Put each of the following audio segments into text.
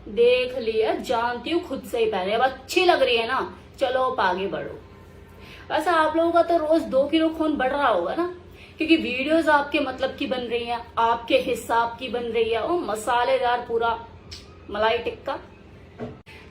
देख लिया, जानती हूँ, खुद से ही पहने, अब अच्छी लग रही है ना, चलो अब आगे बढ़ो। वैसे आप लोगों का तो रोज 2 किलो खून बढ़ रहा होगा ना, क्योंकि वीडियोस आपके मतलब की बन रही हैं, आपके हिसाब की बन रही है, वो मसालेदार पूरा मलाई टिक्का।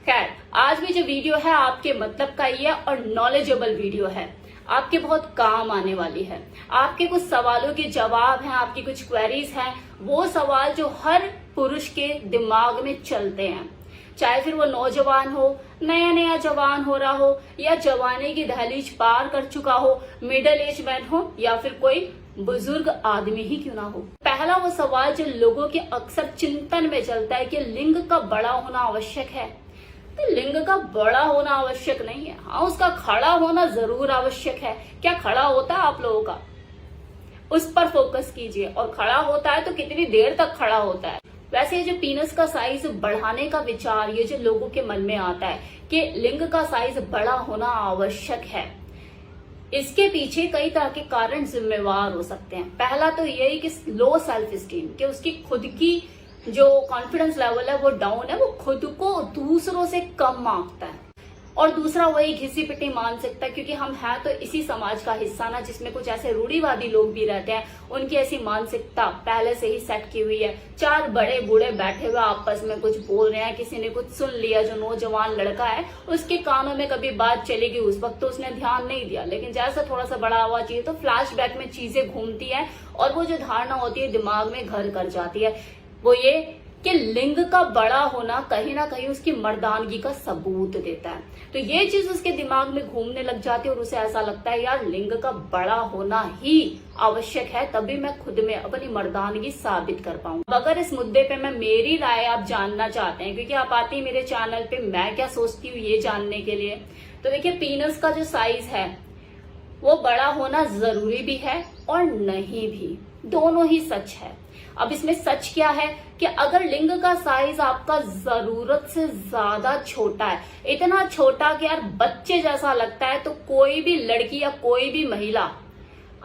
खैर, आज भी जो वीडियो है आपके मतलब का ही है और नॉलेजेबल वीडियो है, आपके बहुत काम आने वाली है। आपके कुछ सवालों के जवाब हैं, आपकी कुछ क्वेरीज हैं, वो सवाल जो हर पुरुष के दिमाग में चलते हैं, चाहे फिर वो नौजवान हो, नया नया जवान हो रहा हो, या जवानी की दहलीज पार कर चुका हो, मिडिल एज मैन हो, या फिर कोई बुजुर्ग आदमी ही क्यों ना हो। पहला वो सवाल जो लोगों के अक्सर चिंतन में चलता है कि लिंग का बड़ा होना आवश्यक है। तो लिंग का बड़ा होना आवश्यक नहीं है, हाँ उसका खड़ा होना जरूर आवश्यक है। क्या खड़ा होता है आप लोगों का, उस पर फोकस कीजिए। और खड़ा होता है तो कितनी देर तक खड़ा होता है। वैसे ये जो पीनस का साइज बढ़ाने का विचार, ये जो लोगों के मन में आता है कि लिंग का साइज बड़ा होना आवश्यक है, इसके पीछे कई तरह के कारण जिम्मेवार हो सकते हैं। पहला तो यही कि लो सेल्फ स्टीम, कि उसकी खुद की जो कॉन्फिडेंस लेवल है वो डाउन है, वो खुद को दूसरों से कम आंकता है। और दूसरा वही घिसी पिटी मानसिकता, क्योंकि हम हैं तो इसी समाज का हिस्सा ना जिसमें कुछ ऐसे रूढ़िवादी लोग भी रहते हैं, उनकी ऐसी मानसिकता पहले से ही सेट की हुई है। 4 बड़े बूढ़े बैठे हुए आपस में कुछ बोल रहे हैं, किसी ने कुछ सुन लिया, जो नौजवान लड़का है उसके कानों में कभी बात चली गई, उस वक्त तो उसने ध्यान नहीं दिया, लेकिन जैसा थोड़ा सा बड़ा हुआ चाहिए तो फ्लैशबैक में चीजें घूमती है और वो जो धारणा होती है दिमाग में घर कर जाती है, वो ये कि लिंग का बड़ा होना कहीं ना कहीं उसकी मर्दानगी का सबूत देता है। तो ये चीज उसके दिमाग में घूमने लग जाती है और उसे ऐसा लगता है यार लिंग का बड़ा होना ही आवश्यक है, तभी मैं खुद में अपनी मर्दानगी साबित कर पाऊँ। अगर इस मुद्दे पे मैं मेरी राय आप जानना चाहते हैं, क्योंकि आप आते हैं मेरे चैनल पे मैं क्या सोचती हूँ ये जानने के लिए, तो देखिए पीनस का जो साइज है वो बड़ा होना जरूरी भी है और नहीं भी, दोनों ही सच है। अब इसमें सच क्या है कि अगर लिंग का साइज आपका जरूरत से ज्यादा छोटा है, इतना छोटा कि यार बच्चे जैसा लगता है, तो कोई भी लड़की या कोई भी महिला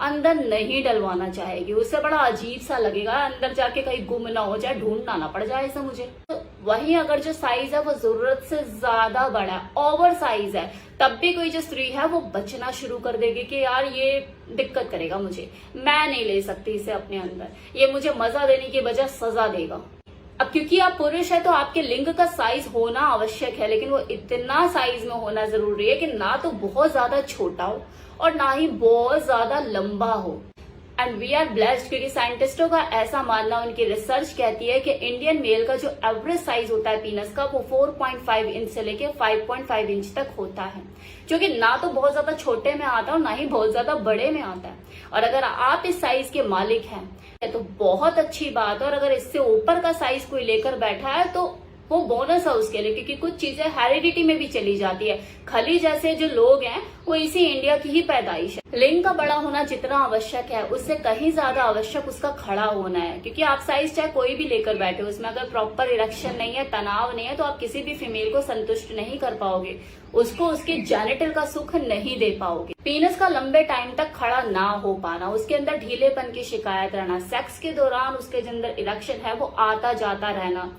अंदर नहीं डलवाना चाहेगी, उससे बड़ा अजीब सा लगेगा, अंदर जाके कहीं गुम ना हो जाए, ढूंढना ना पड़ जाए ऐसा मुझे। तो वहीं अगर जो साइज है वो जरूरत से ज्यादा बड़ा है, ओवर साइज है, तब भी कोई जो स्त्री है वो बचना शुरू कर देगी कि यार ये दिक्कत करेगा मुझे, मैं नहीं ले सकती इसे अपने अंदर, ये मुझे मजा देने की बजाय सजा देगा। अब क्योंकि आप पुरुष है तो आपके लिंग का साइज होना आवश्यक है, लेकिन वो इतना साइज में होना जरूरी है कि ना तो बहुत ज्यादा छोटा हो और ना ही बहुत ज्यादा लंबा हो। एंड वी आर ब्लेस्ड, क्योंकि साइंटिस्टों का ऐसा मानना, उनकी रिसर्च कहती है कि इंडियन मेल का जो एवरेज साइज होता है पीनस का, वो 4.5 इंच से लेके 5.5 इंच तक होता है, जो कि ना तो बहुत ज्यादा छोटे में आता है और ना ही बहुत ज्यादा बड़े में आता है। और अगर आप इस साइज के मालिक हैं तो बहुत अच्छी बात है, और अगर इससे ऊपर का साइज कोई लेकर बैठा है तो वो बोनस है उसके लिए, क्योंकि कुछ चीजें हेरिडिटी में भी चली जाती है। खली जैसे जो लोग हैं वो इसी इंडिया की ही पैदाइश है। लिंग का बड़ा होना जितना आवश्यक है उससे कहीं ज्यादा आवश्यक उसका खड़ा होना है, क्योंकि आप साइज चाहे कोई भी लेकर बैठे, उसमें अगर प्रॉपर इरेक्शन नहीं है, तनाव नहीं है, तो आप किसी भी फीमेल को संतुष्ट नहीं कर पाओगे, उसको उसके जेनिटल का सुख नहीं दे पाओगे। पीनस का लंबे टाइम तक खड़ा ना हो पाना, उसके अंदर ढीलेपन की शिकायत रहना, सेक्स के दौरान उसके अंदर इरेक्शन है वो आता जाता रहना,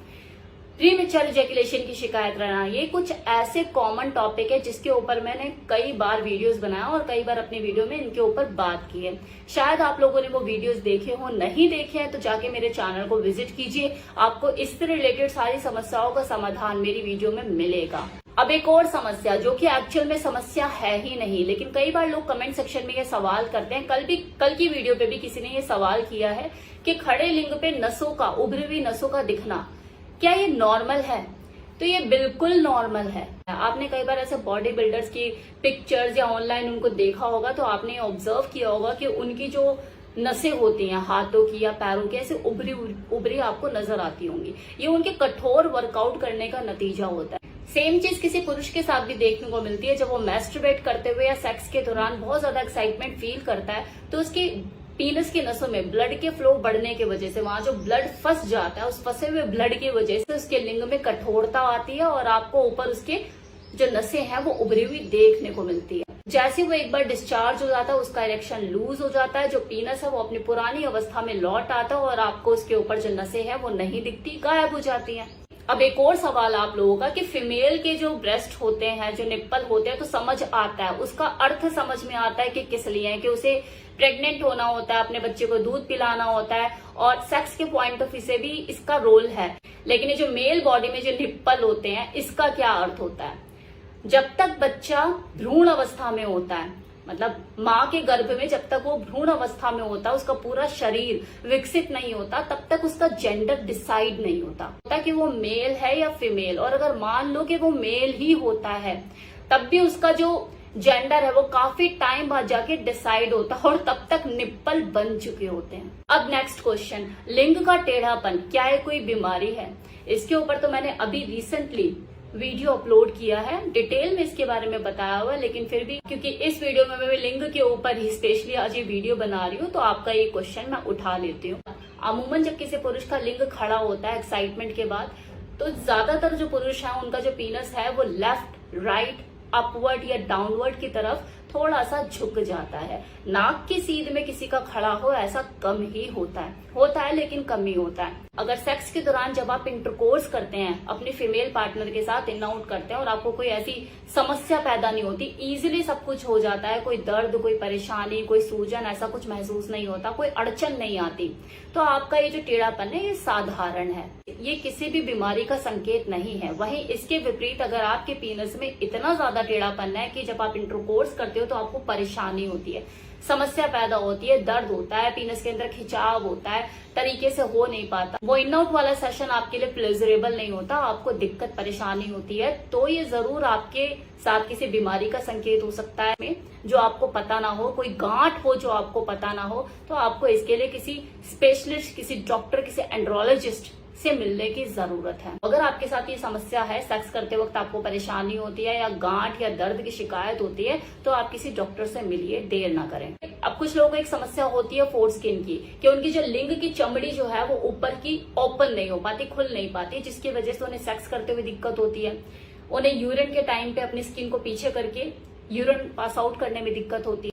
प्रीमेच्योर इजैकुलेशन की शिकायत रहना, ये कुछ ऐसे कॉमन टॉपिक है जिसके ऊपर मैंने कई बार वीडियोस बनाया और कई बार अपनी वीडियो में इनके ऊपर बात की है। शायद आप लोगों ने वो वीडियोस देखे हो, नहीं देखे हैं तो जाके मेरे चैनल को विजिट कीजिए, आपको इससे रिलेटेड सारी समस्याओं का समाधान मेरी वीडियो में मिलेगा। अब एक और समस्या जो कि एक्चुअल में समस्या है ही नहीं, लेकिन कई बार लोग कमेंट सेक्शन में ये सवाल करते हैं, कल की वीडियो पे भी किसी ने ये सवाल किया है कि खड़े लिंग पे नसों का, उभरी हुई नसों का दिखना क्या ये नॉर्मल है? तो ये बिल्कुल नॉर्मल है। आपने कई बार ऐसे बॉडी बिल्डर्स की पिक्चर्स या ऑनलाइन उनको देखा होगा तो आपने ऑब्जर्व किया होगा कि उनकी जो नसें होती हैं हाथों की या पैरों की, ऐसे उभरी आपको नजर आती होंगी। ये उनके कठोर वर्कआउट करने का नतीजा होता है। सेम चीज किसी पुरुष के साथ भी देखने को मिलती है। जब वो मैस्टरबेट करते हुए या सेक्स के दौरान बहुत ज्यादा एक्साइटमेंट फील करता है तो उसकी पीनस की नसों में ब्लड के फ्लो बढ़ने की वजह से, वहां जो ब्लड फंस जाता है, उस फंसे हुए ब्लड की वजह से उसके लिंग में कठोरता आती है और आपको ऊपर उसके जो नसें हैं वो उभरी हुई देखने को मिलती है। जैसे वो एक बार डिस्चार्ज हो जाता है, उसका इरेक्शन लूज हो जाता है, जो पीनस है वो अपनी पुरानी अवस्था में लौट आता है और आपको उसके ऊपर जो नसें हैं वो नहीं दिखती, गायब हो जाती हैं। अब एक और सवाल आप लोगों का कि फीमेल के जो ब्रेस्ट होते हैं, जो निप्पल होते हैं, तो समझ आता है, उसका अर्थ समझ में आता है कि किस लिए है, कि उसे प्रेग्नेंट होना होता है, अपने बच्चे को दूध पिलाना होता है, और सेक्स के पॉइंट ऑफ व्यू से भी इसका रोल है। लेकिन ये जो मेल बॉडी में जो निप्पल होते हैं, इसका क्या अर्थ होता है? जब तक बच्चा भ्रूण अवस्था में होता है, मतलब माँ के गर्भ में जब तक वो भ्रूण अवस्था में होता है, उसका पूरा शरीर विकसित नहीं होता, तब तक उसका जेंडर डिसाइड नहीं होता कि वो मेल है या फीमेल। और अगर मान लो कि वो मेल ही होता है, तब भी उसका जो जेंडर है वो काफी टाइम बाद जाके डिसाइड होता है, और तब तक निप्पल बन चुके होते हैं। अब नेक्स्ट क्वेश्चन, लिंग का टेढ़ापन क्या है, कोई बीमारी है? इसके ऊपर तो मैंने अभी रिसेंटली वीडियो अपलोड किया है, डिटेल में इसके बारे में बताया हुआ है, लेकिन फिर भी क्योंकि इस वीडियो में मैं लिंग के ऊपर ही स्पेशली आज ये वीडियो बना रही हूँ, तो आपका ये क्वेश्चन मैं उठा लेती हूँ। अमूमन जब किसी पुरुष का लिंग खड़ा होता है एक्साइटमेंट के बाद, तो ज्यादातर जो पुरुष है उनका जो पीनस है वो लेफ्ट, राइट, अपवर्ड या डाउनवर्ड की तरफ थोड़ा सा झुक जाता है। नाक की सीध में किसी का खड़ा हो ऐसा कम ही होता है लेकिन कम ही होता है। अगर सेक्स के दौरान जब आप इंटरकोर्स करते हैं, अपने फीमेल पार्टनर के साथ इन आउट करते हैं, और आपको कोई ऐसी समस्या पैदा नहीं होती, इजीली सब कुछ हो जाता है, कोई दर्द, कोई परेशानी, कोई सूजन ऐसा कुछ महसूस नहीं होता, कोई अड़चन नहीं आती, तो आपका ये जो टेढ़ापन है ये साधारण है, ये किसी भी बीमारी का संकेत नहीं है। वहीं इसके विपरीत अगर आपके पीनस में इतना ज्यादा टेढ़ापन है कि जब आप इंटरकोर्स करते हो तो आपको परेशानी होती है, समस्या पैदा होती है, दर्द होता है, पीनस के अंदर खिंचाव होता है, तरीके से हो नहीं पाता, वो इन आउट वाला सेशन आपके लिए प्लेजरेबल नहीं होता, आपको दिक्कत परेशानी होती है, तो ये जरूर आपके साथ किसी बीमारी का संकेत हो सकता है जो आपको पता ना हो, कोई गांठ हो जो आपको पता ना हो, तो आपको इसके लिए किसी स्पेशलिस्ट, किसी डॉक्टर, किसी एंड्रोलॉजिस्ट से मिलने की जरूरत है। अगर आपके साथ ये समस्या है, सेक्स करते वक्त आपको परेशानी होती है या गांठ या दर्द की शिकायत होती है, तो आप किसी डॉक्टर से मिलिए, देर ना करें। अब कुछ लोगों को एक समस्या होती है फोर स्किन की, कि उनकी जो लिंग की चमड़ी जो है वो ऊपर की ओपन नहीं हो पाती, खुल नहीं पाती, जिसकी वजह से उन्हें सेक्स करते हुए दिक्कत होती है। उन्हें यूरिन के टाइम पे अपनी स्किन को पीछे करके यूरिन पास आउट करने में दिक्कत होती है।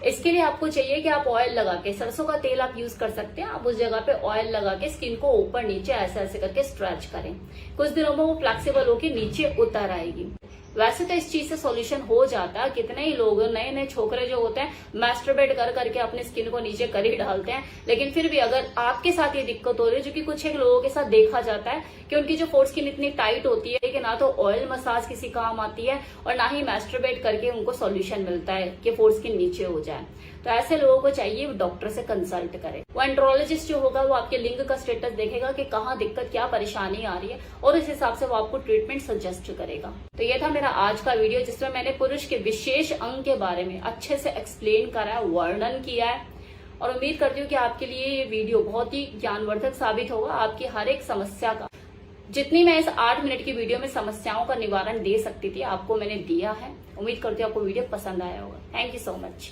इसके लिए आपको चाहिए कि आप ऑयल लगा के, सरसों का तेल आप यूज कर सकते हैं, आप उस जगह पे ऑयल लगा के स्किन को ऊपर नीचे ऐसे ऐसे करके स्ट्रेच करें, कुछ दिनों में वो फ्लेक्सिबल होकर नीचे उतर आएगी। वैसे तो इस चीज से सॉल्यूशन हो जाता है, कितने ही लोग, नए नए छोकरे जो होते हैं, मैस्टरबेट कर करके अपनी स्किन को नीचे कर ही डालते हैं। लेकिन फिर भी अगर आपके साथ ये दिक्कत हो रही है, जो कि कुछ एक लोगों के साथ देखा जाता है कि उनकी जो फोर स्किन इतनी टाइट होती है कि ना तो ऑयल मसाज किसी काम आती है और ना ही मैस्टरबेट करके उनको सॉल्यूशन मिलता है कि फोर स्किन नीचे हो जाए, तो ऐसे लोगों को चाहिए डॉक्टर से कंसल्ट करें। वो एंड्रोलॉजिस्ट जो होगा वो आपके लिंग का स्टेटस देखेगा कि कहाँ दिक्कत, क्या परेशानी आ रही है, और इस हिसाब से वो आपको ट्रीटमेंट सजेस्ट करेगा। तो ये था मेरा आज का वीडियो, जिसमें मैंने पुरुष के विशेष अंग के बारे में अच्छे से एक्सप्लेन करा है, वर्णन किया है, और उम्मीद करती हूँ कि आपके लिए ये वीडियो बहुत ही ज्ञानवर्धक साबित होगा। आपकी हर एक समस्या का, जितनी मैं इस 8 मिनट की वीडियो में समस्याओं का निवारण दे सकती थी, आपको मैंने दिया है। उम्मीद करती हूँ आपको वीडियो पसंद आया होगा। Thank you so much.